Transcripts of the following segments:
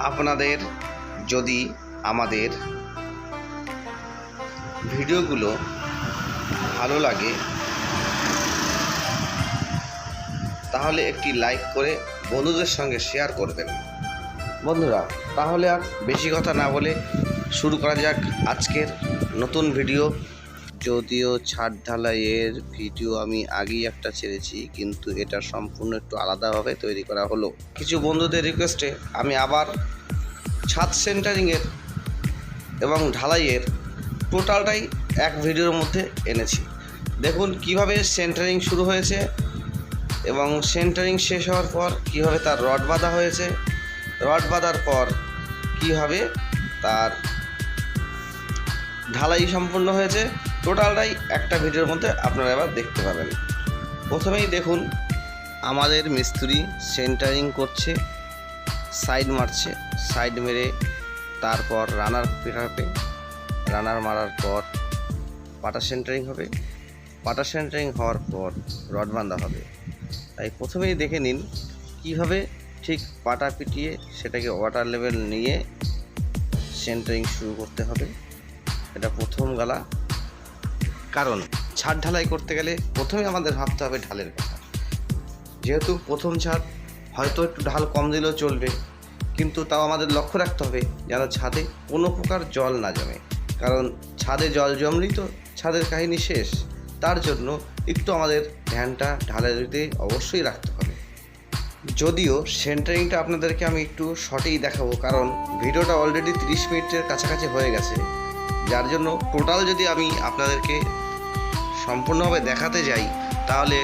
আপনাদের যদি আমাদের ভিডিওগুলো ভালো লাগে তাহলে একটি লাইক করে বন্ধুদের সঙ্গে শেয়ার করবেন। বন্ধুরা, তাহলে আর বেশি কথা না বলে শুরু করা যাক আজকের নতুন ভিডিও। যদিও ছাদ ঢালাইয়ের ভিডিও আমি আগেই একটা ছেড়েছি, কিন্তু এটা সম্পূর্ণ একটু আলাদাভাবে তৈরি করা হলো। কিছু বন্ধুদের রিকোয়েস্টে আমি আবার ছাদ সেন্টারিংয়ের এবং ঢালাইয়ের টোটালটাই এক ভিডিওর মধ্যে এনেছি। দেখুন কিভাবে সেন্টারিং শুরু হয়েছে এবং সেন্টারিং শেষ হওয়ার পর কীভাবে তার রড বাঁধা হয়েছে, রড বাঁধার পর কীভাবে তার ঢালাই সম্পূর্ণ হয়েছে। টোটালটাই একটা ভিডিওর মধ্যে আপনারা এবার দেখতে পাবেন। প্রথমেই দেখুন আমাদের মিস্ত্রি সেন্টারিং করছে, সাইড মারছে, সাইড মেরে তারপর রানার পেটাবে, রানার মারার পর পাটা সেন্টারিং হবে, পাটা সেন্টারিং হওয়ার পর রড বাঁধা হবে। তাই প্রথমেই দেখে নিন কীভাবে ঠিক পাটা পিটিয়ে সেটাকে ওয়াটার লেভেল নিয়ে সেন্টারিং শুরু করতে হবে। এটা প্রথম গালা। কারণ ছাদ ঢালাই করতে গেলে প্রথমে আমাদের ভাবতে হবে ঢালের কথা। যেহেতু প্রথম ছাদ, হয়তো একটু ঢাল কম দিলেও চলবে, কিন্তু তাও আমাদের লক্ষ্য রাখতে হবে যেন ছাদে কোনো প্রকার জল না জমে। কারণ ছাদে জল জমলেই তো ছাদের কাহিনী শেষ। তার জন্য একটু আমাদের ধ্যানটা ঢালের দিকে অবশ্যই রাখতে হবে। যদিও সেন্টারিংটা আপনাদেরকে আমি একটু শর্টেই দেখাবো, কারণ ভিডিওটা অলরেডি 30 মিনিটের কাছাকাছি হয়ে গেছে, যার জন্য টোটাল যদি আমি আপনাদেরকে সম্পূর্ণভাবে দেখাতে যাই তাহলে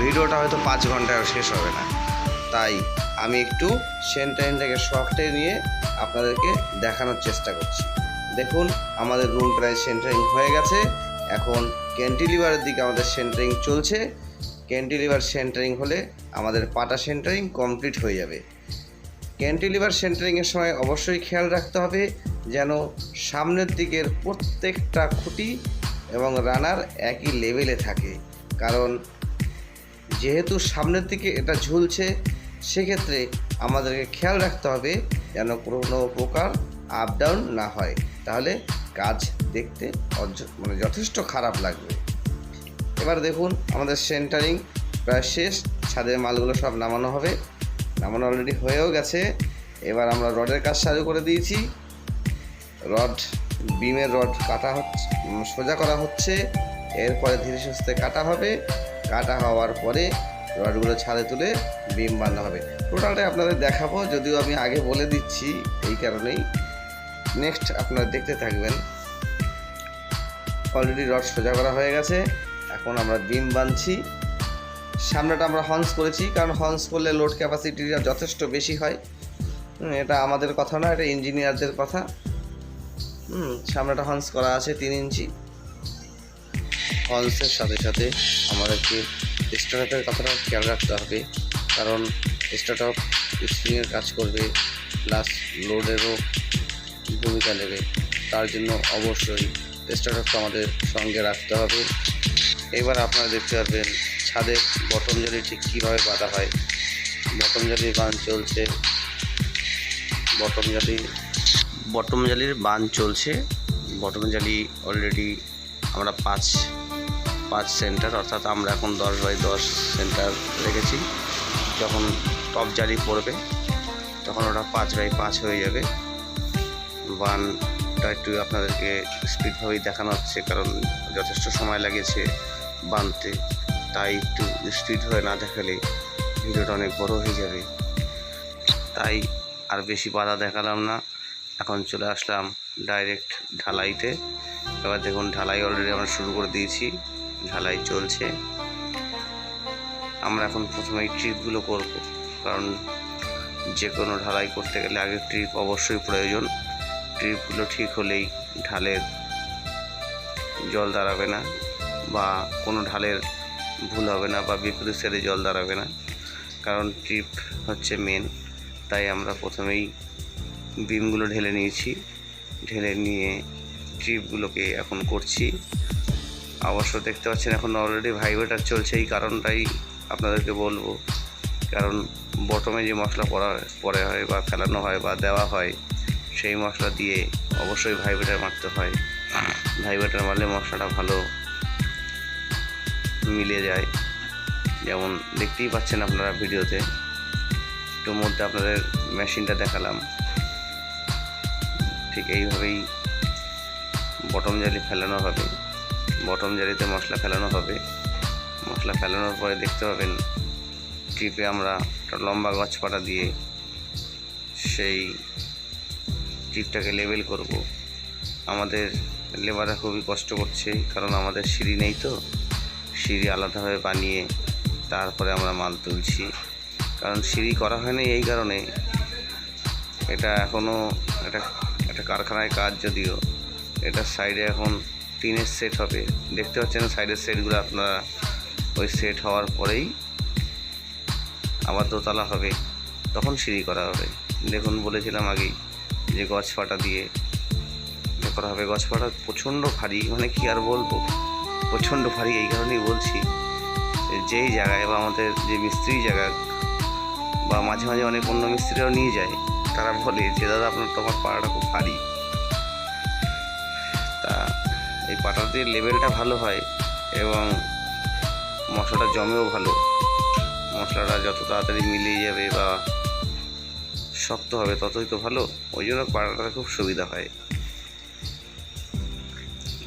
ভিডিওটা হয়তো 5 ঘন্টায় শেষ হবে না। তাই আমি একটু সেন্টারিংটাকে শর্টে নিয়ে আপনাদেরকে দেখানোর চেষ্টা করছি। দেখুন আমাদের রুম প্রায় সেন্টারিং হয়ে গেছে। এখন ক্যান্টিলিভারের দিকে আমাদের সেন্টারিং চলছে। ক্যান্টিলিভার সেন্টারিং হলে আমাদের পাটা সেন্টারিং কমপ্লিট হয়ে যাবে। ক্যান্টিলিভার সেন্টারিংয়ের সময় অবশ্যই খেয়াল রাখতে হবে যেন সামনের দিকের প্রত্যেকটা খুঁটি এবং রানার একই লেভেলে থাকে। কারণ যেহেতু সামনের দিকে এটা ঝুলছে, সেক্ষেত্রে আমাদেরকে খেয়াল রাখতে হবে যেন কোনো প্রকার আপ ডাউন না হয়, তাহলে কাজ দেখতে যথেষ্ট খারাপ লাগবে। এবার দেখুন আমাদের সেন্টারিং প্রায় শেষ। ছাদের মালগুলো সব নামানো হবে, নামানো অলরেডি হয়েও গেছে। এবার আমরা রডের কাজ চালু করে দিয়েছি। রড, বিমের রড কাটা হচ্ছে, সোজা করা হচ্ছে। এরপরে ধীরে সুস্থে কাটা হবে। কাটা হওয়ার পরে রডগুলো ছাদে তুলে বিম বাঁধা হবে। টোটালটাই আপনাদের দেখাবো, যদিও আমি আগে বলে দিচ্ছি এই কারণেই। নেক্সট আপনারা দেখতে থাকবেন। অলরেডি রড সোজা করা হয়ে গেছে, এখন আমরা বিম বাঁধছি। সামনেটা আমরা হর্নস করেছি, কারণ হর্নস করলে লোড ক্যাপাসিটিটা যথেষ্ট বেশি হয়। এটা আমাদের কথা না, এটা ইঞ্জিনিয়ারদের কথা। সামনেটা হর্নস করা আছে 3 ইঞ্চি। হর্নসের সাথে সাথে আমাদেরকে স্টার্টারের কথাটাও খেয়াল রাখতে হবে, কারণ স্টার্টার স্প্রিংয়ের কাজ করবে, প্লাস লোডেরও ভূমিকা নেবে। তার জন্য অবশ্যই স্টার্টারটা আমাদের সঙ্গে রাখতে হবে। এবার আপনারা দেখতে পারবেন ছাদের বটম জালি ঠিক কীভাবে বাঁধা হয়। বটম জালির বাঁধ চলছে, বটম জালির বাঁধ চলছে। বটম জালি অলরেডি আমরা 5 সেন্টার, অর্থাৎ আমরা এখন 10x10 সেন্টার রেখেছি। যখন টপ জালি পড়বে তখন ওটা 5x5 হয়ে যাবে। বানটা একটু আপনাদেরকে স্পিডভাবেই দেখানো হচ্ছে, কারণ যথেষ্ট সময় লাগিয়েছে বানতে। তাই একটু স্পিড হয়ে না দেখালে ভিডিওটা অনেক বড় হয়ে যাবে। তাই আর বেশি বাধা দেখালাম না, এখন চলে আসলাম ডাইরেক্ট ঢালাইতে। এবার দেখুন ঢালাই অলরেডি আমরা শুরু করে দিয়েছি, ঢালাই চলছে। আমরা এখন প্রথমেই ট্রিপগুলো করব, কারণ যে কোনো ঢালাই করতে গেলে আগে ট্রিপ অবশ্যই প্রয়োজন। ট্রিপগুলো ঠিক হলেই ঢালের জল দাঁড়াবে না, বা কোনো ঢালের ভুল হবে না, বা বিপরীত সাইডে জল দাঁড়াবে না। কারণ ট্রিপ হচ্ছে মেন। তাই আমরা প্রথমেই বিমগুলো ঢেলে নিয়েছি, ঢেলে নিয়ে ট্রিপগুলোকে এখন করছি। অবশ্য দেখতে পাচ্ছেন এখন অলরেডি ভাইব্রেটার চলছে, এই কারণটাই আপনাদেরকে বলবো। কারণ বটমে যে মশলা পড়ে হয় বা ফেলানো হয় বা দেওয়া হয়, সেই মশলা দিয়ে অবশ্যই ভাইব্রেটার মারতে হয়। ভাইব্রেটার মারলে মশলাটা ভালো মিলে যায়। যেমন দেখতেই পাচ্ছেন আপনারা ভিডিওতে, একটু মধ্যে আপনাদের মেশিনটা দেখালাম। ঠিক এইভাবেই বটম জালি ফেলানো হবে, বটম জালিতে মশলা ফেলানো হবে। মশলা ফেলানোর পরে দেখতে পাবেন টিপে আমরা একটা লম্বা গছপাটা দিয়ে সেই টিপটাকে লেবেল করব। আমাদের লেবাররা খুবই কষ্ট করছে, কারণ আমাদের সিঁড়ি নেই, তো সিঁড়ি আলাদাভাবে বানিয়ে তারপরে আমরা মাল তুলছি। কারণ সিঁড়ি করা হয়নি এই কারণে, এটা এখনও একটা কারখানায় কাজ, যদিও এটার সাইডে এখন টিনের সেট হবে। দেখতে পাচ্ছেন সাইডের সেটগুলো আপনারা, ওই সেট হওয়ার পরেই আবার দোতলা হবে, তখন সিঁড়ি করা হবে। দেখুন বলেছিলাম আগেই যে গছপাটা দিয়ে করা হবে। গছপাটা প্রচণ্ড ভারী, মানে কি আর বলবো, প্রচণ্ড ভারী। এই কারণেই বলছি, যেই জায়গায় বা আমাদের যে মিস্ত্রি জায়গা বা মাঝে মাঝে অনেক অন্য মিস্ত্রিরাও নিয়ে যায়, তারা বলে যে দাদা তোমার পাড়াটা খুব ভারী। তা এই পাটা দিয়ে লেভেলটা ভালো হয় এবং মশলাটা জমেও ভালো। মশলাটা যত তাড়াতাড়ি মিলিয়ে যাবে বা শক্ত হবে ততই তো ভালো, ওই জন্য পাড়াটা খুব সুবিধা হয়।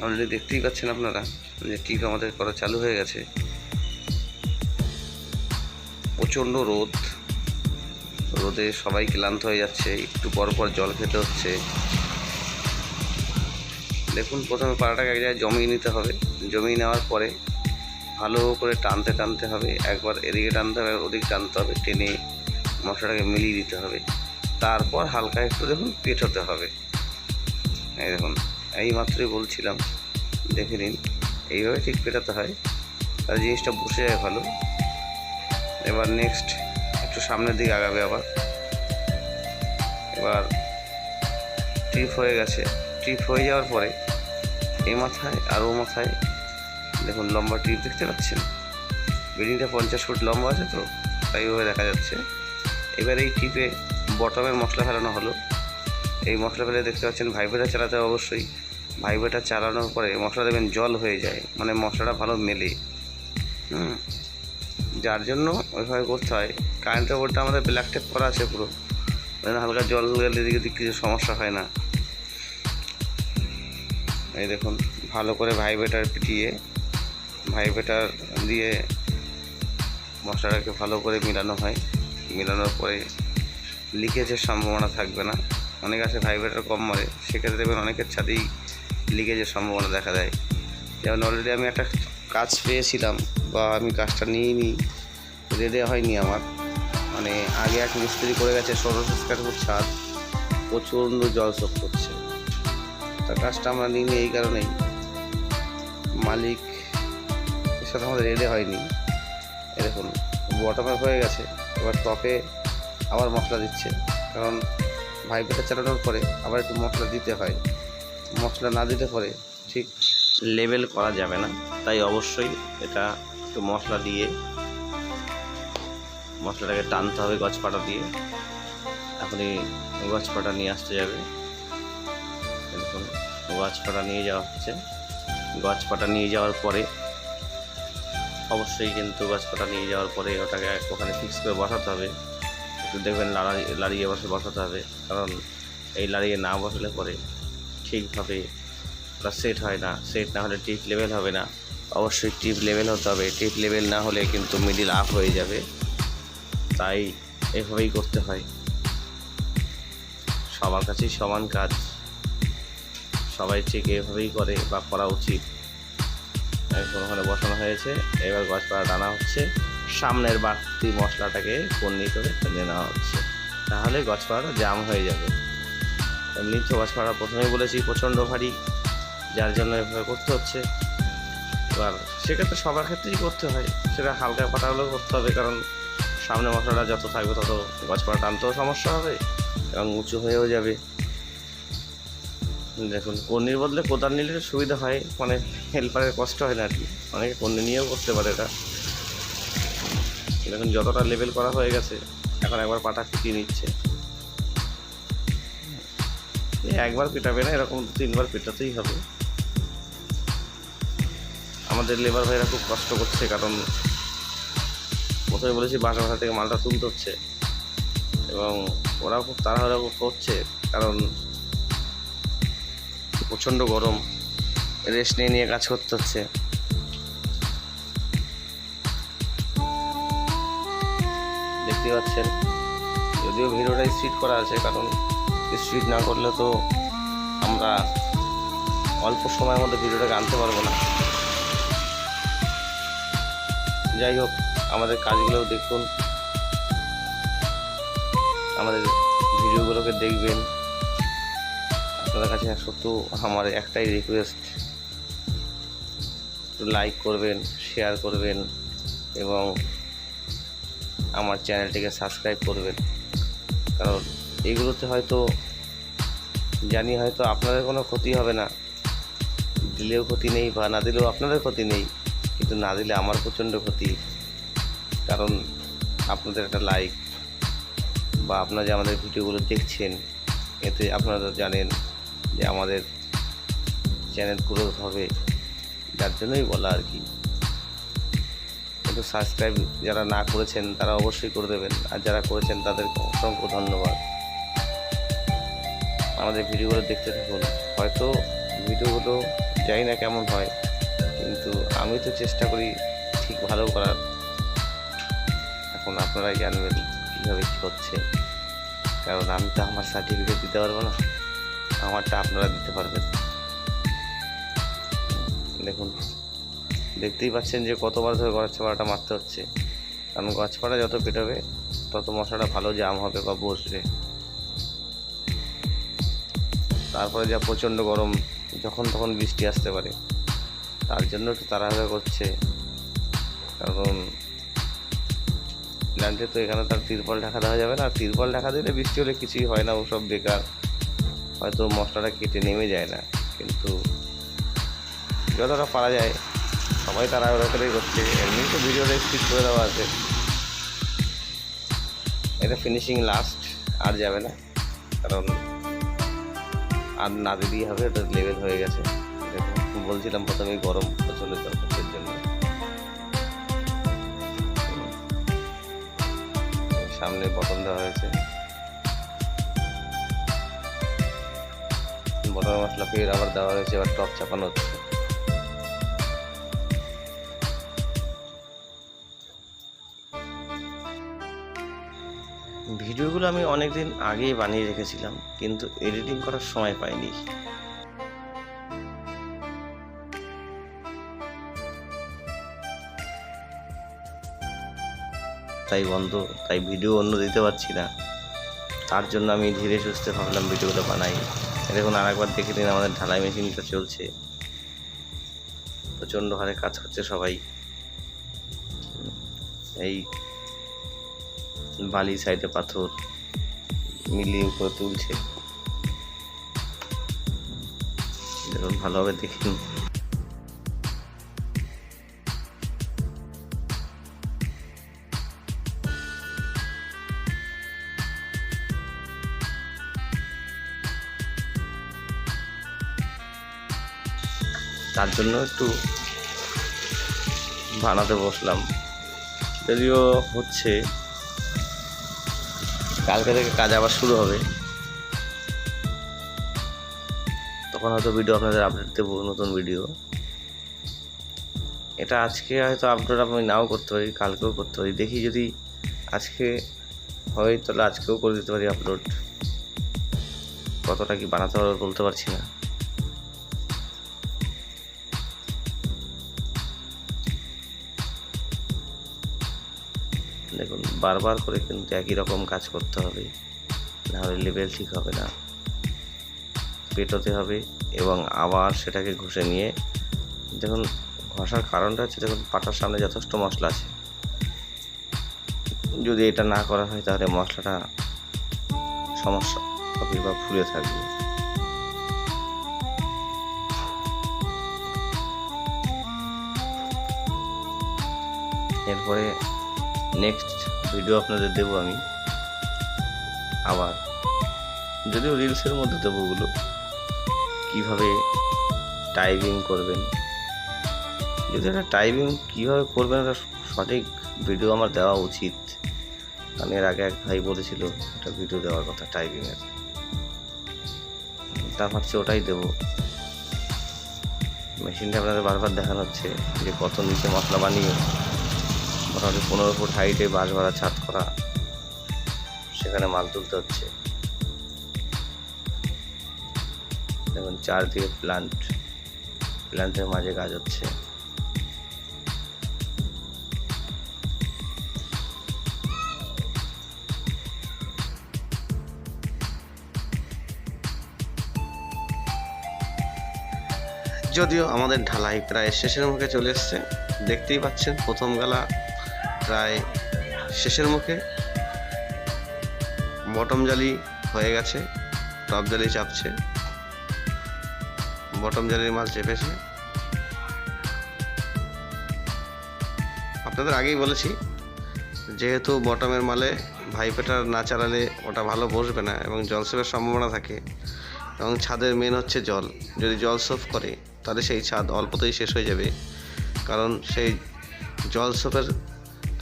অলরেডি দেখতেই পাচ্ছেন আপনারা যে টিপ আমাদের করা চালু হয়ে গেছে। প্রচণ্ড রোদে সবাই ক্লান্ত হয়ে যাচ্ছে, একটু পর পর জল খেতে হচ্ছে। দেখুন প্রথমে পাড়াটাকে এক জায়গায় জমিয়ে নিতে হবে, জমিয়ে নেওয়ার পরে ভালো করে টানতে হবে। একবার এদিকে টানতে হবে, ওদিকে টানতে হবে, টেনে মশলাটাকে মিলিয়ে দিতে হবে। তারপর হালকা একটু দেখুন পেটাতে হবে। এই দেখুন, এই মাত্রই বলছিলাম, দেখে নিন এইভাবে ঠিক পেটাতে হয়, তার জিনিসটা বসে যায় ভালো। এবার নেক্সট একটু সামনের দিকে আগাবে আবার। এবার টিপ হয়ে গেছে, টিপ হয়ে যাওয়ার পরে এই মাথায় আর ও মাথায় দেখুন লম্বা টিপ দেখতে পাচ্ছেন। বিল্ডিংটা 50 ফুট লম্বা আছে, তো তাই ওভাবে দেখা যাচ্ছে। এবার এই টিপে বটমের মশলা ফেলানো হলো। এই মশলা ফেলে দেখতে পাচ্ছেন ভাইব্রেটার চালাতে হবে অবশ্যই। ভাইব্রেটার চালানোর পরে মশলা দেবেন জল হয়ে যায়, মানে মশলাটা ভালো মেলে। যার জন্য ওইভাবে করতে হয়। কারেন্টের বোর্ডটা আমাদের ব্ল্যাক টেপ করা আছে পুরো, হালকা জল গেলে এদিকে কিছু সমস্যা হয় না। এই দেখুন ভালো করে ভাইব্রেটার পিটিয়ে ভাইব্রেটার দিয়ে মশলাটাকে ভালো করে মিলানো হয়। মিলানোর পরে লিকেজের সম্ভাবনা থাকবে না। অনেক আছে ভাইব্রেটার কম মারে, সেক্ষেত্রে দেখবেন অনেকের ছাদেই লিকেজের সম্ভাবনা দেখা দেয়। যেমন অলরেডি আমি একটা কাজ পেয়েছিলাম, বা আমি কাজটা নিয়ে নিই, রেডি হয়নি আমার, মানে আগে এক মিস্ত্রি করে গেছে 1600 স্কোয়ার ফুট ছাদ, প্রচণ্ড জল শোক করছে। তা কাজটা আমরা নিই এই কারণেই, মালিক এর সাথে আমাদের রেডি হয়নি। এরকম বটমে হয়ে গেছে, এবার টপে আবার মশলা দিচ্ছে, কারণ ভাইব্রেটার চালানোর পরে আবার একটু মশলা দিতে হয়। মশলা না দিতে পরে ঠিক লেবেল করা যাবে না, তাই অবশ্যই এটা একটু মশলা দিয়ে মশলাটাকে টানতে হবে গছপাটা দিয়ে। এখনই গছপাটা নিয়ে আসতে যাবে। দেখুন গছপাটা নিয়ে যাওয়া হচ্ছে। গছপাটা নিয়ে যাওয়ার পরে অবশ্যই কিন্তু গছপাটা নিয়ে যাওয়ার পরে ওটাকে ওখানে ফিক্স করে বসাতে হবে। একটু দেখবেন লাড়িয়ে বসাতে হবে, কারণ এই লাড়িয়ে না বসালে পরে ঠিকভাবে ওটা সেট হয় না। সেট না হলে টিপ লেভেল হবে না। অবশ্যই টিপ লেভেল হতে হবে, টিপ লেভেল না হলে কিন্তু মিডিল আপ হয়ে যাবে। তাই এভাবেই করতে হয়। সবার কাছেই সমান কাজ, সবাই ঠিক এভাবেই করে বা করা উচিত। এখন ওখানে বসানো হয়েছে, এবার গছপাড়া টানা হচ্ছে। সামনের বাড়তি মশলাটাকে কন্নি করে টেনে নেওয়া হচ্ছে, তাহলে গছপাড়াটা জাম হয়ে যাবে। এমনি তো গছপাড়া প্রথমেই বলেছি প্রচণ্ড ভারী, যার জন্য এভাবে করতে হচ্ছে। এবার সেক্ষেত্রে সবার ক্ষেত্রেই করতে হয়, সেটা হালকা পাটা হলেও করতে হবে, কারণ সামনে মশলাটা যত থাকবে তত গছপাড়া টানতেও সমস্যা হবে এবং উঁচু হয়েও যাবে। দেখুন কন্নির বদলে কোদাল নিলে সুবিধা হয়, মানে হেল্পারের কষ্ট হয় না আর কি। অনেকে কন্নি নিয়েও করতে পারে এটা। দেখুন যতটা লেভেল করা হয়ে গেছে, এখন একবার পাটা ফিটিয়ে নিচ্ছে। একবার পেটাবে না, এরকম 2-3বার পেটাতেই হবে। আমাদের লেবার ভাইরা খুব কষ্ট করছে, কারণ প্রথমে বলেছি বাসা থেকে মালটা তুলতে হচ্ছে, এবং ওরাও খুব তাড়াহুড়া করছে, কারণ প্রচণ্ড গরম, রেস্ট নিয়ে নিয়ে কাজ করতে হচ্ছে। দেখতে পাচ্ছেন, যদিও ভিডিওটা স্পিড করা আছে, কারণ স্পিড না করলে তো আমরা অল্প সময়ের মধ্যে ভিডিওটাকে আনতে পারবো না। যাই হোক, আমাদের কাজগুলোও দেখুন, আমাদের ভিডিওগুলোকে দেখবেন। আপনাদের কাছে সত্য আমার একটাই রিকোয়েস্ট, একটু লাইক করবেন, শেয়ার করবেন এবং আমার চ্যানেলটিকে সাবস্ক্রাইব করবেন। কারণ এগুলোতে হয়তো জানি হয়তো আপনাদের কোনো ক্ষতি হবে না, দিলেও ক্ষতি নেই বা না দিলেও আপনাদের ক্ষতি নেই, কিন্তু না দিলে আমার প্রচণ্ড ক্ষতি। কারণ আপনাদের একটা লাইক বা আপনারা যে আমাদের ভিডিওগুলো দেখছেন, এতে আপনারা জানেন যে আমাদের চ্যানেল গ্রোথ হবে, যার জন্যই বলা আর কি। কিন্তু সাবস্ক্রাইব যারা না করেছেন তারা অবশ্যই করে দেবেন, আর যারা করেছেন তাদেরকে অসংখ্য ধন্যবাদ। আমাদের ভিডিওগুলো দেখতে থাকুন। হয়তো ভিডিওগুলো জানি না কেমন হয়, কিন্তু আমি তো চেষ্টা করি ঠিক ভালো করার। এখন আপনারাই জানবেন কীভাবে কী হচ্ছে, কারণ আমি তো আমার সার্টিফিকেট দিতে পারবো না, আমারটা আপনারা দিতে পারবেন। দেখুন, দেখতেই পাচ্ছেন যে কতবার ধরে গছপাড়াটা মারতে হচ্ছে, কারণ গছপাড়া যত পেটাবে তত মশলাটা ভালো জাম হবে বা বসবে। তারপরে যা প্রচণ্ড গরম, যখন তখন বৃষ্টি আসতে পারে, তার জন্য একটু তাড়াহুড়া করছে। কারণ প্ল্যান্টে তো এখানে তার তিরপল ঢাকা দেওয়া যাবে না, তিরপল ঢাকা দিলে বৃষ্টি হলে কিছুই হয় না, ওসব বেকার, হয়তো মশলাটা কেটে নেমে যায় না। কিন্তু যতটা পারা যায় সবাই তাড়াহুড়া করেই করছে। এমনি তো ভিডিওটা স্পিড করে দেওয়া আছে, এটা ফিনিশিং লাস্ট, আর যাবে না, কারণ আর না দিলেই হবে, এটা লেভেল হয়ে গেছে। বলছিলাম প্রথমেই গরম প্রচণ্ড জলপথের জন্য। সামনে বটন দেওয়া হয়েছে, বটন মশলা ফের আবার দেওয়া হয়েছে, এবার টপ চাপানো হচ্ছে। ভিডিওগুলো আমি অনেকদিন আগেই বানিয়ে রেখেছিলাম, কিন্তু এডিটিং করার সময় পাইনি। তাই ভিডিও অন্য দিতে পারছি না, তার জন্য আমি ধীরে সুস্থে ভাবলাম ভিডিওগুলো বানাই। দেখুন, আর একবার দেখে দিন, আমাদের ঢালাই মেশিনটা চলছে, প্রচণ্ড হারে কাজ করছে সবাই। এই বালি সাইডে পাথর মিলিয়ে করে তুলছে, দেখুন ভালোভাবে দেখুন। তার জন্য একটু বানাতে বসলাম, যদিও হচ্ছে, কালকে থেকে কাজ আবার শুরু হবে, তখন হয়তো ভিডিও আপনাদের আপডেট দেবো, নতুন ভিডিও। এটা আজকে হয়তো আপলোড আমি নাও করতে পারি, কালকেও করতে পারি, দেখি যদি আজকে হয় তাহলে আজকেও করে দিতে পারি আপলোড। কতটা কি বানাতে পারবো বলতে পারছি না। দেখুন, বারবার করে কিন্তু একই রকম কাজ করতে হবে, নাহলে লেভেল ঠিক হবে না। পেটোতে হবে এবং আবার সেটাকে ঘষে নিয়ে, দেখুন ঘষার কারণটা হচ্ছে, দেখুন পাটার সামনে যথেষ্ট মশলা আছে, যদি এটা না করা হয় তাহলে মশলাটা সমস্যা হবে বা ফুলে থাকবে। এরপরে নেক্সট ভিডিও আপনাদের দেবো আমি আবার, যদিও রিলসের মধ্যে দেবো ওগুলো, কীভাবে টাইপিং করবেন। যদি একটা টাইপিং কীভাবে করবেন একটা সঠিক ভিডিও আমার দেওয়া উচিত, কারণ এর আগে এক ভাই বলেছিল একটা ভিডিও দেওয়ার কথা টাইপিংয়ের, তা ভাবছি ওটাই দেবো। মেশিনটা আপনাদের বারবার দেখানো হচ্ছে যে কত নিচে মশলা বানিয়ে মোটামুটি 15 ফুট হাইটে বাঁশ ভাড়া ছাদ করা, সেখানে মাল তুলতে হচ্ছে। দেখুন চারদিকে প্ল্যান্টের মাঝে কাজ হচ্ছে। যদিও আমাদের ঢালাই প্রায় শেষের মুখে চলে এসছে, দেখতেই পাচ্ছেন প্রথম গালা প্রায় শেষের মুখে, বটম জালি হয়ে গেছে, টপ জালি চাপছে, বটম জালির মাল চেপেছে। আপনাদের আগেই বলেছি যেহেতু বটমের মালে ভাইপেটার না চালালে ওটা ভালো বসবে না এবং জলসেপের সম্ভাবনা থাকে, এবং ছাদের মেন হচ্ছে জল, যদি জল সোপ করে তাহলে সেই ছাদ অল্পতেই শেষ হয়ে যাবে, কারণ সেই জল সোপের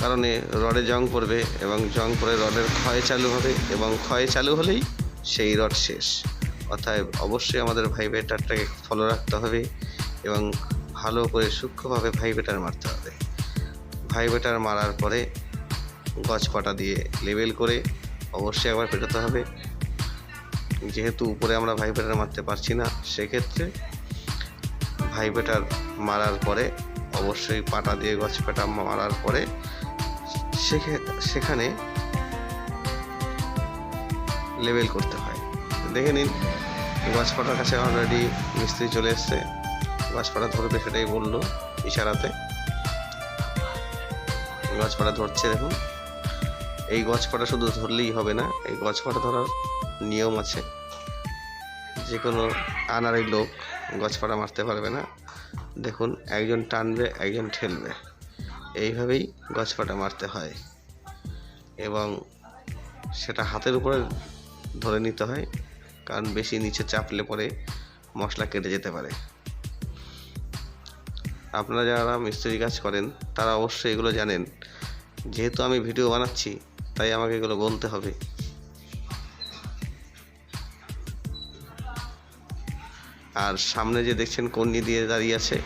কারণে রডে জং পড়বে এবং জং পড়ে রডের ক্ষয় চালু হবে, এবং ক্ষয় চালু হলেই সেই রড শেষ। অর্থাৎ অবশ্যই আমাদের ভাইব্রেটারটাকে ফলো রাখতে হবে এবং ভালো করে সূক্ষ্মভাবে ভাইব্রেটার মারতে হবে। ভাইব্রেটার মারার পরে গজপাটা দিয়ে লেবেল করে অবশ্যই একবার পেটাতে হবে। যেহেতু উপরে আমরা ভাইব্রেটার মারতে পারছি না, সেক্ষেত্রে ভাইব্রেটার মারার পরে অবশ্যই পাটা দিয়ে গজপাটা মারার পরে সেখানে লেবেল করতে হয়। দেখে নিন গজপাটার কাছে অলরেডি মিস্ত্রি চলে এসছে, গজপাটা ধরবে সেটাই বললো ইশারাতে। গজপাটা ধরছে, দেখুন এই গজপাটা শুধু ধরলেই হবে না, এই গজপাটা ধরার নিয়ম আছে। যে কোনো আনাড়ি লোক গজপাটা মারতে পারবে না। দেখুন একজন টানবে একজন ঠেলবে, এইভাবেই গজপাটা মারতে হয় এবং সেটা হাতের উপরে ধরে নিতে হয়, কারণ বেশি নিচে চাপলে পরে মশলা কেটে যেতে পারে। আপনারা যারা মিস্ত্রি কাজ করেন তারা অবশ্যই এগুলো জানেন, যেহেতু আমি ভিডিও বানাচ্ছি তাই আমাকে এগুলো বলতে হবে। আর সামনে যে দেখছেন কন্যি দিয়ে দাঁড়িয়ে আছে,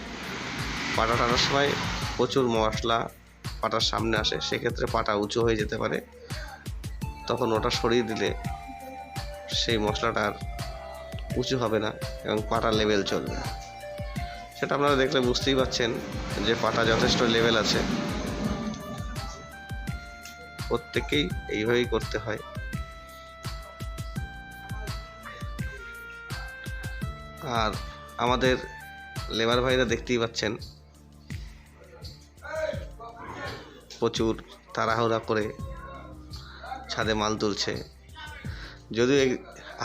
পাটা টানার সময় প্রচুর মশলা পাটার সামনে আসে, সেক্ষেত্রে পাটা উঁচু হয়ে যেতে পারে, তখন ওটা সরিয়ে দিলে সেই মশলাটা আর উঁচু হবে না এবং পাটা লেভেল চলবে। সেটা আপনারা দেখলে বুঝতেই পারছেন যে পাটা যথেষ্ট লেভেল আছে। প্রত্যেককেই এইভাবেই করতে হয়। আর আমাদের লেবার ভাইরা দেখতেই পাচ্ছেন প্রচুর তাড়াহুড়া করে ছাদে মাল তুলছে। যদিও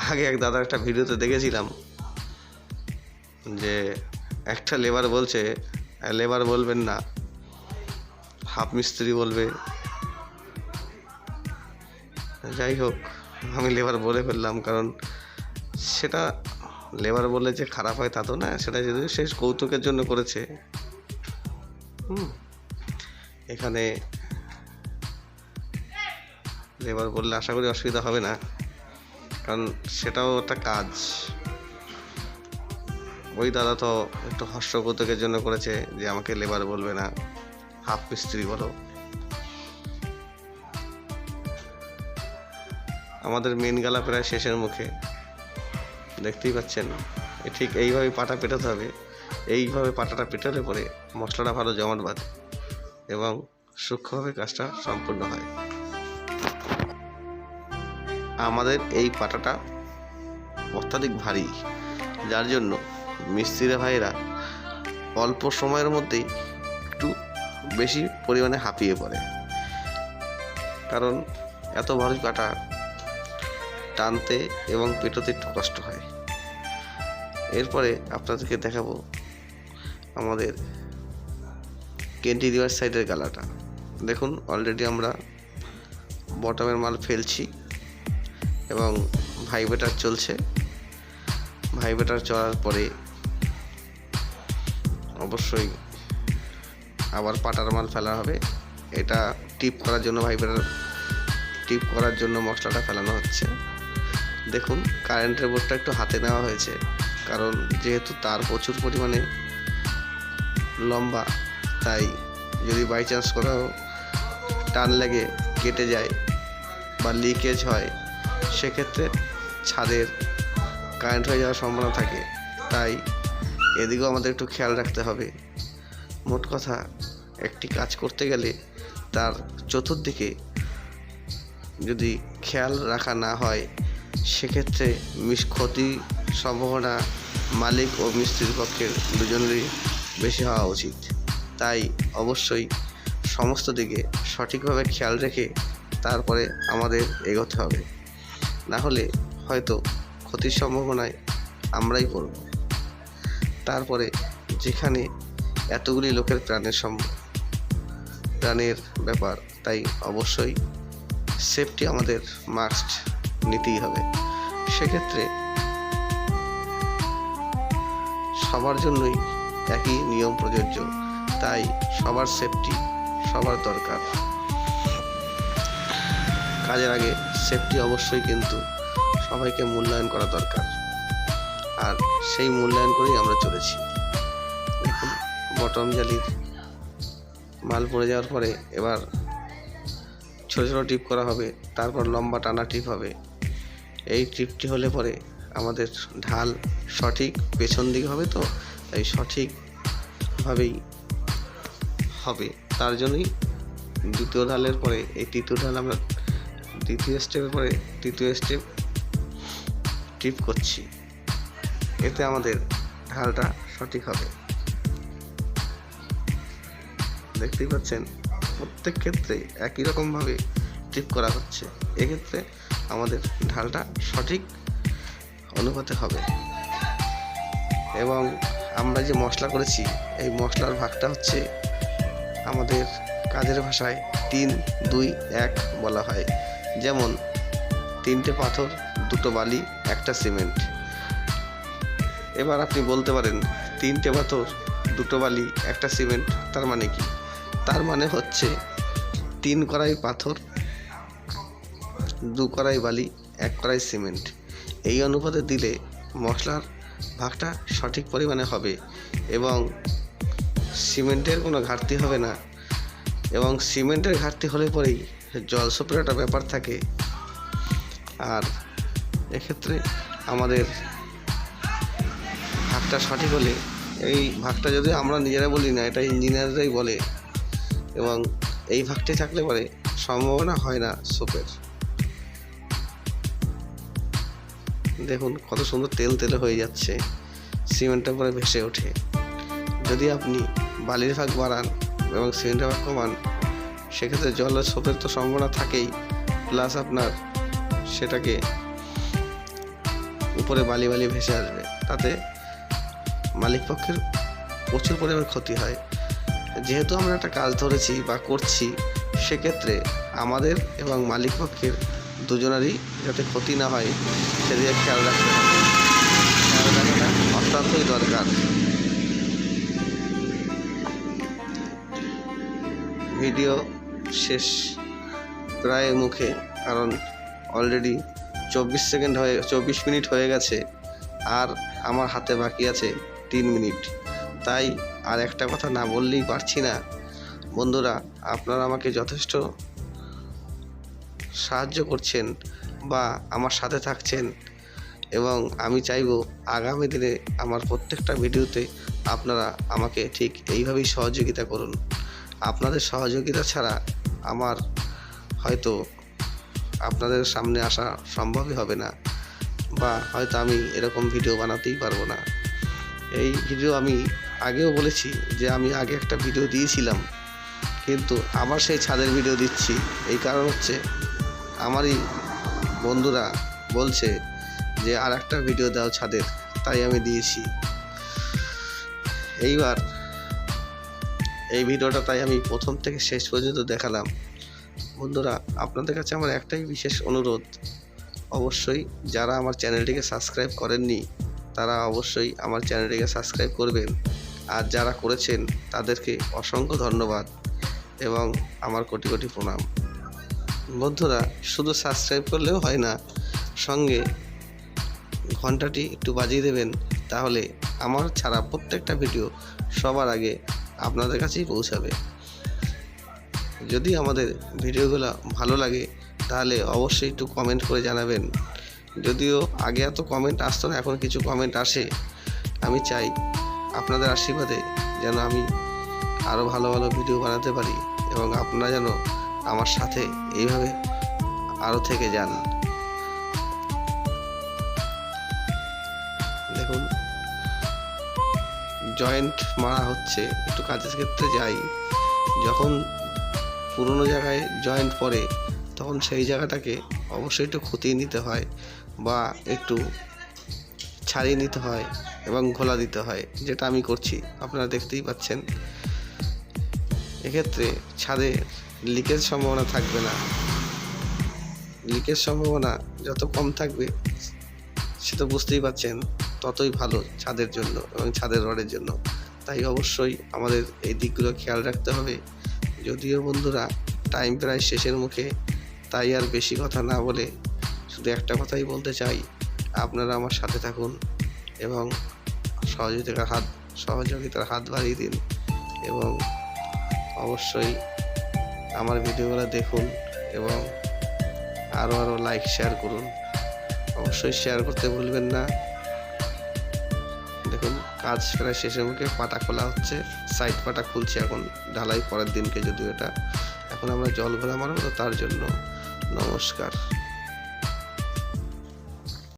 আগে এক দাদার একটা ভিডিওতে দেখেছিলাম যে একটা লেবার বলছে, লেবার বলবেন না হাফ মিস্ত্রি বলবে। যাই হোক, আমি লেবার বলে ফেললাম, কারণ সেটা লেবার বললে যে খারাপ হয় তা তো না, সেটা যদি শেষ কৌতুকের জন্য করেছে। এখানে লেবার বললে আশা করি অসুবিধা হবে না, কারণ সেটাও একটা কাজ। ওই দাদা তো একটু হাস্য কৌতুকের জন্য করেছে যে আমাকে লেবার বলবে না, হাফ মিস্ত্রি বলো। আমাদের মেন গালা প্রায় শেষের মুখে, দেখতেই পাচ্ছেন। ঠিক এইভাবে পাটা পেটাতে হবে, এইভাবে পাটাটা পেটালে পরে মশলাটা ভালো জমাট বাঁধে এবং সূক্ষ্মভাবে কাজটা সম্পূর্ণ হয়। আমাদের এই পাটাটা অত্যাধিক ভারী, যার জন্য মিস্ত্রি ভাইরা অল্প সময়ের মধ্যেই একটু বেশি পরিমাণে হাঁপিয়ে পড়ে, কারণ এত ভারী পাটা টানতে এবং পেটোতে একটু কষ্ট হয়। এরপরে আপনাদেরকে দেখাবো আমাদের ক্যান্টিলিভার সাইডের গালাটা। দেখুন অলরেডি আমরা বটমের মাল ফেলছি এবং ভাইব্রেটার চলছে। ভাইব্রেটার চলার পরে অবশ্যই আবার পাটার মাল ফেলা হবে। এটা টিপ করার জন্য ভাইব্রেটার টিপ করার জন্য মশলাটা ফেলানো হচ্ছে। দেখুন কারেন্টের বোর্ডটা একটু হাতে নেওয়া হয়েছে, কারণ যেহেতু তার প্রচুর পরিমাণে লম্বা, তাই যদি বাই চান্স কোথাও টান লেগে কেটে যায় বা লিকেজ হয়, সেক্ষেত্রে ছাদের কারেন্ট হয়ে যাওয়ার সম্ভাবনা থাকে। তাই এদিকেও আমাদের একটু খেয়াল রাখতে হবে। মোট কথা, একটি কাজ করতে গেলে তার চতুর্দিকে যদি খেয়াল রাখা না হয়, সেক্ষেত্রে ক্ষতির সম্ভাবনা মালিক ও মিস্ত্রির পক্ষের দুজনেরই বেশি হওয়া উচিত। তাই অবশ্যই সমস্ত দিকে সঠিকভাবে খেয়াল রেখে তারপরে আমাদের এগোতে হবে, না হলে হয়তো ক্ষতির সম্ভাবনায় আমরাই পড়ব। তারপরে যেখানে এতগুলি লোকের প্রাণের ব্যাপার, তাই অবশ্যই সেফটি আমাদের মাস্ট নিতেই হবে। সেক্ষেত্রে সবার জন্যই একই নিয়ম প্রযোজ্য, তাই সবার সেফটি সবার দরকার। কাজের আগে সেফটি অবশ্যই কিন্তু সবাইকে মূল্যায়ন করা দরকার, আর সেই মূল্যায়ন করেই আমরা চলেছি। দেখুন বটম জালির মাল পড়ে যাওয়ার পরে এবার ছোটো ছোটো টিপ করা হবে, তারপর লম্বা টানা টিপ হবে। এই টিপটি হলে পরে আমাদের ঢাল সঠিক পেছন দিকে হবে, তো তাই সঠিকভাবেই হবে। তার জন্যই দ্বিতীয় ঢালের পরে এই তৃতীয় ঢাল আমরা দ্বিতীয় স্টেপের পরে তৃতীয় স্টেপ টিপ করছি, এতে আমাদের ঢালটা সঠিক হবে। দেখতেই পাচ্ছেন প্রত্যেক ক্ষেত্রে একই রকমভাবে টিপ করা হচ্ছে, এক্ষেত্রে আমাদের ঢালটা সঠিক অনুপাতে হবে। এবং আমরা যে মশলা করেছি, এই মশলার ভাগটা হচ্ছে আমাদের কাজের ভাষায় 3-2-1 বলা হয়। যেমন 3টে পাথর, 2টো বালি, 1টা সিমেন্ট। এবার আপনি বলতে পারেন 3টে পাথর, 2টো বালি, 1টা সিমেন্ট, তার মানে কি? তার মানে হচ্ছে 3 কড়াই পাথর, 2 কড়াই বালি, 1 কড়াই সিমেন্ট। এই অনুপাতে দিলে মশলার ভাগটা সঠিক পরিমাণে হবে এবং সিমেন্টের কোনো ঘাটতি হবে না। এবং সিমেন্টের ঘাটতি হলে পরেই জল সোপের একটা ব্যাপার থাকে। আর এক্ষেত্রে আমাদের ভাগটা সঠিক হলে, এই ভাগটা যদি আমরা নিজেরা বলি না, এটা ইঞ্জিনিয়াররাই বলে, এবং এই ভাগটি থাকলে পরে সম্ভাবনা হয় না সোপের। দেখুন কত সুন্দর তেল তেলে হয়ে যাচ্ছে, সিমেন্টের পরে ভেসে ওঠে। যদি আপনি বালির ভাগ বাড়ান এবং সিমেন্টের ভাগ কমান, সেক্ষেত্রে জলের সোপের তো সম্ভাবনা থাকেই, প্লাস আপনার সেটাকে উপরে বালি বালি ভেসে আসবে, তাতে মালিক পক্ষের প্রচুর পরিমাণে ক্ষতি হয়। যেহেতু আমরা একটা কাজ ধরেছি বা করছি, সেক্ষেত্রে আমাদের এবং মালিক পক্ষের দুজনেরই যাতে ক্ষতি না হয় সেদিকে খেয়াল রাখতে হবে। খেয়াল রাখাটা অত্যন্তই দরকার। ভিডিও শেষ প্রায় মুখে, কারণ অলরেডি 24 মিনিট হয়ে গেছে, আর আমার হাতে বাকি আছে 3 মিনিট। তাই আর একটা কথা না বললেই পারছি না। বন্ধুরা, আপনারা আমাকে যথেষ্ট সাহায্য করছেন বা আমার সাথে থাকছেন, এবং আমি চাইব আগামী দিনে আমার প্রত্যেকটা ভিডিওতে আপনারা আমাকে ঠিক এইভাবেই সহযোগিতা করুন। আপনাদের সহযোগিতা ছাড়া আমার হয়তো আপনাদের সামনে আসা সম্ভবই হবে না, বা হয়তো আমি এরকম ভিডিও বানাতেই পারবো না। এই ভিডিও আমি আগেও বলেছি যে আমি আগে একটা ভিডিও দিয়েছিলাম, কিন্তু আবার সেই ছাদের ভিডিও দিচ্ছি। এই কারণ হচ্ছে আমারই বন্ধুরা বলছে যে আর একটা ভিডিও দাও ছাদের, তাই আমি দিয়েছি। এইবার এই ভিডিওটা তাই আমি প্রথম থেকে শেষ পর্যন্ত দেখালাম। বন্ধুরা, আপনাদের কাছে আমার একটাই বিশেষ অনুরোধ, অবশ্যই যারা আমার চ্যানেলটিকে সাবস্ক্রাইব করেননি তারা অবশ্যই আমার চ্যানেলটিকে সাবস্ক্রাইব করবেন, আর যারা করেছেন তাদেরকে অসংখ্য ধন্যবাদ এবং আমার কোটি কোটি প্রণাম। বন্ধুরা, শুধু সাবস্ক্রাইব করলেও হয় না, সঙ্গে ঘন্টাটি একটু বাজিয়ে দেবেন, তাহলে আমার ছাড়া প্রত্যেকটা ভিডিও সবার আগে আপনাদের কাছেই পৌঁছাবে। যদি আমাদের ভিডিওগুলো ভালো লাগে তাহলে অবশ্যই একটু কমেন্ট করে জানাবেন। যদিও আগে এত কমেন্ট আসতো না, এখন কিছু কমেন্ট আসে। আমি চাই আপনাদের আশীর্বাদে যেন আমি আরও ভালো ভালো ভিডিও বানাতে পারি এবং আপনারা যেন আমার সাথে এইভাবে আরও থেকে যান। দেখুন, জয়েন্ট মারা হচ্ছে। একটু কাজের ক্ষেত্রে যাই, যখন পুরনো জায়গায় জয়েন্ট পড়ে তখন সেই জায়গাটাকে অবশ্যই একটু খতিয়ে নিতে হয় বা একটু ছাড়িয়ে নিতে হয় এবং ঘোলা দিতে হয়, যেটা আমি করছি, আপনারা দেখতেই পাচ্ছেন। এক্ষেত্রে ছাদে লিকেজ সম্ভাবনা থাকবে না। লিকেজ সম্ভাবনা যত কম থাকবে সেটা বুঝতেই পাচ্ছেন, ততই ভালো ছাদের জন্য এবং ছাদের রডের জন্য। তাই অবশ্যই আমাদের এই দিকগুলো খেয়াল রাখতে হবে। যদিও বন্ধুরা টাইম প্রায় শেষের মুখে, তাই আর বেশি কথা না বলে শুধু একটা কথাই বলতে চাই, আপনারা আমার সাথে থাকুন এবং সহযোগিতার হাত বাড়িয়ে দিন এবং অবশ্যই আমার ভিডিওগুলো দেখুন এবং আরও লাইক শেয়ার করুন। অবশ্যই শেয়ার করতে ভুলবেন না। দেখুন, কাজ প্রায় শেষের মুখে, পাটা খোলা হচ্ছে, সাইড পাটা খুলছে এখন, ঢালাই পরের দিনকে। যদিও এটা এখন আমরা জল ঘোলা মারবো, তো তার জন্য নমস্কার।